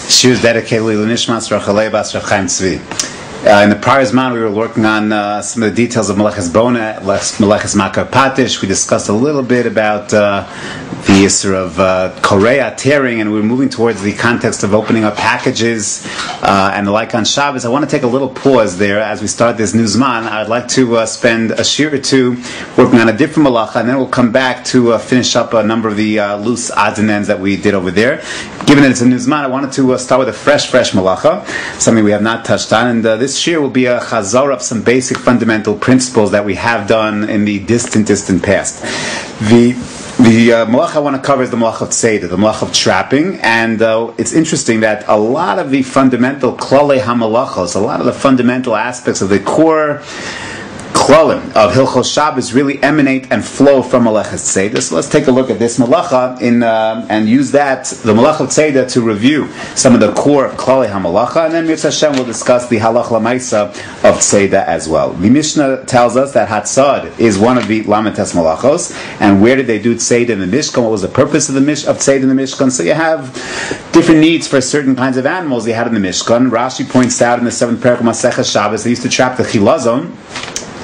She was dedicated to Nishmas Rachalei Bas Rav Chaim Tzvi. In the prior Zman, we were working on some of the details of Melechet Bona, Melechet Makar Patish. We discussed a little bit about the issue of Korea tearing, and we were moving towards the context of opening up packages and the like on Shabbos. I want to take a little pause there as we start this new Zman. I'd like to spend a shir or two working on a different malacha, and then we'll come back to finish up a number of the loose odds and ends that we did over there. Given that it's a new Zman, I wanted to start with a fresh malacha, something we have not touched on, and this shir will be a chazar of some basic fundamental principles that we have done in the distant past. The malach I want to cover is the malach of tzeda, the malach of trapping, and it's interesting that a lot of the fundamental klalei hamalachos, a lot of the fundamental aspects of the core klalim of Hilchos Shabbos really emanate and flow from Melechet Tzad. So let's take a look at this malacha and use that, the malach of tzeda, to review some of the core of klalei hamalacha, and then Mitzvah Hashem will discuss the halach lamaisa of tzeda as well. The Mishnah tells us that Hatzad is one of the lamites malachos, and where did they do tzeda in the Mishkan? What was the purpose of tzeda in the Mishkan? So you have different needs for certain kinds of animals they had in the Mishkan. Rashi points out in the 7th parak of Masechah Shabbos they used to trap the chilazon.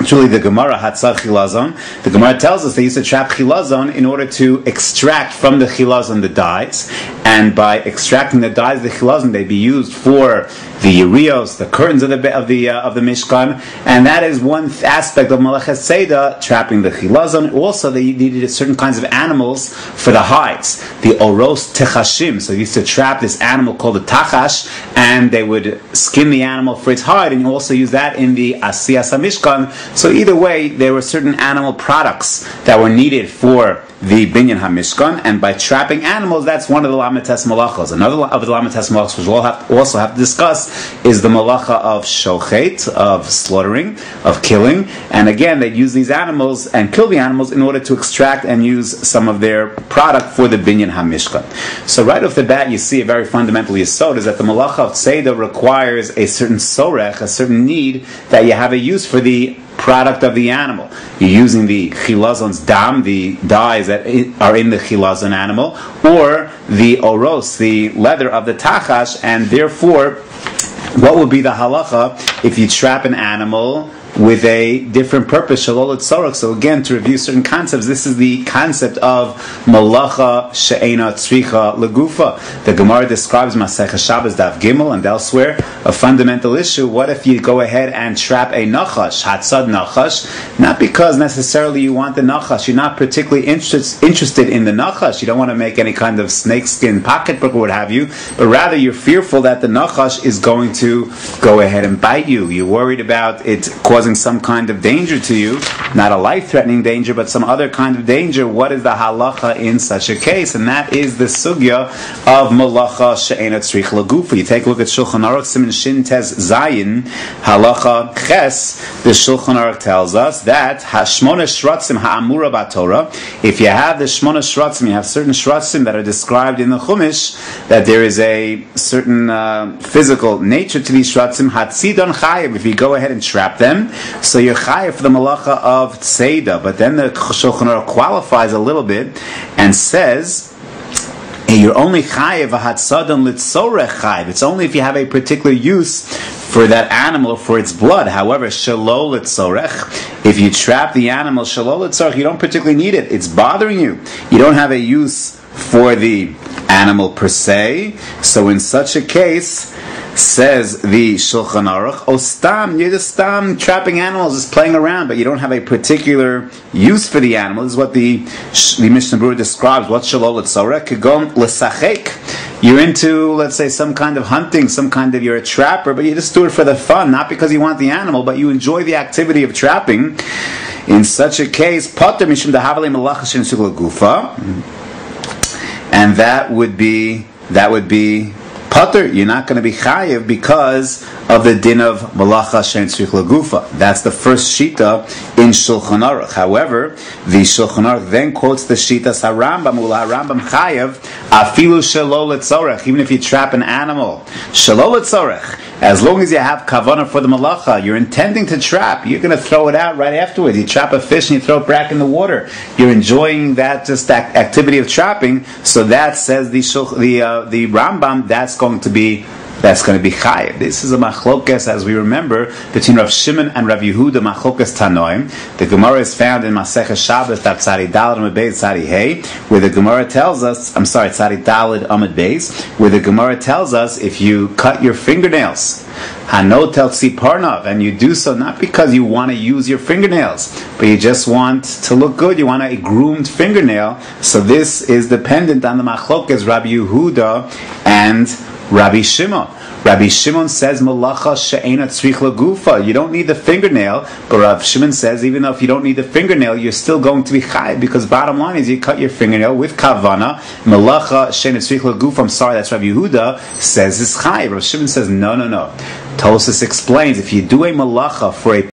Truly, the Gemara Hatzad Chilazon. The Gemara tells us they used to trap Chilazon in order to extract from the Chilazon the dyes, and by extracting the dyes of the Chilazon, they'd be used for the Yerios, the curtains of the Mishkan, and that is one aspect of Melechet Tzad, trapping the Chilazon. Also, they needed certain kinds of animals for the hides, the Oros Techashim. So they used to trap this animal called the Tachash, and they would skin the animal for its hide, and you also use that in the Asiyas HaMishkan. So either way, there were certain animal products that were needed for the Binyan HaMishkan, and by trapping animals, that's one of the lamites malachos. Another of the lamites malachos, which we'll also have to discuss, is the malacha of shochet, of slaughtering, of killing. And again, they use these animals and kill the animals in order to extract and use some of their product for the Binyan HaMishkan. So right off the bat, you see a very fundamental yesod is that the malacha of tzeda requires a certain sorech, a certain need that you have a use for the product of the animal. You're using the chilazon's dam, the dyes that are in the chilazon animal, or the oros, the leather of the tachash, and therefore, what would be the halacha if you trap an animal with a different purpose, shalol tzorach? So again, to review certain concepts, this is the concept of malacha she'ena tzricha legufa. The Gemara describes Masechah Shabbos Daf Gimel and elsewhere a fundamental issue. What if you go ahead and trap a nachash, hatzad nachash, not because necessarily you want the nachash, you're not particularly interested in the nachash, you don't want to make any kind of snakeskin pocketbook or what have you, but rather you're fearful that the nachash is going to go ahead and bite you. You're worried about it causing some kind of danger to you, not a life-threatening danger, but some other kind of danger. What is the halacha in such a case? And that is the sugya of malacha she'ena tzrich lagufa. You take a look at Shulchan Aruch Siman Shin Tes Zayin halacha ches. The Shulchan Aruch tells us that hashmona shratzim ha'amura b'Torah. If you have the shmona shratzim, you have certain shratzim that are described in the Chumash, that there is a certain physical nature to these shratzim. Hatzidon chayev. If you go ahead and trap them, so you're chayev for the malacha of tzeda. But then the Shulchan Aruch qualifies a little bit and says, you're only chayev v'hatzadan litzorech chayev. It's only if you have a particular use for that animal, for its blood. However, shalol litzorech, if you trap the animal shalol litzorech, you don't particularly need it. It's bothering you. You don't have a use for the animal per se. So in such a case, says the Shulchan Aruch, Ostam, you're just trapping animals, just playing around, but you don't have a particular use for the animal. This is what the Mishnah Berurah describes. What's shalol litzorech? Kagon l'sachek. You're into, let's say, some kind of hunting, you're a trapper, but you just do it for the fun, not because you want the animal, but you enjoy the activity of trapping. In such a case, pater mishum dahavali malacha she'ena tzrich lagufa, and that would be Pater, you're not going to be chayev because of the din of malacha she'ena tzrich lagufa. That's the first shita in Shulchan Aruch. However, the Shulchan Aruch then quotes the shitas HaRambam, ula HaRambam chayev afilu shalol litzorech, even if you trap an animal shalol litzorech, As long as you have kavanah for the malacha, you're intending to trap, you're going to throw it out right afterwards. You trap a fish and you throw it back in the water. You're enjoying that just activity of trapping. So that says the Rambam, that's going to be chayiv. This is a machlokes, as we remember, between Rav Shimon and Rav Yehuda, machlokes tanoim. The Gemara is found in Masechet Shabbos, Tzadi Daled Amud Beis Tzadi Hey, where the Gemara tells us, Tzadi Daled Amud Beis, where the Gemara tells us, if you cut your fingernails, Hanotel Tziparnav, and you do so not because you want to use your fingernails, but you just want to look good, you want a groomed fingernail. So this is dependent on the machlokes Rabbi Yehuda and Rabbi Shimon. Rabbi Shimon says malacha she'ena tzrich lagufa. You don't need the fingernail, but Rabbi Shimon says even though if you don't need the fingernail, you're still going to be chayiv, because bottom line is you cut your fingernail with kavana. Malacha she'ena tzrich lagufa. I'm sorry, that's Rabbi Yehuda says is chayiv. Rabbi Shimon says no. Tosfos explains if you do a malacha for a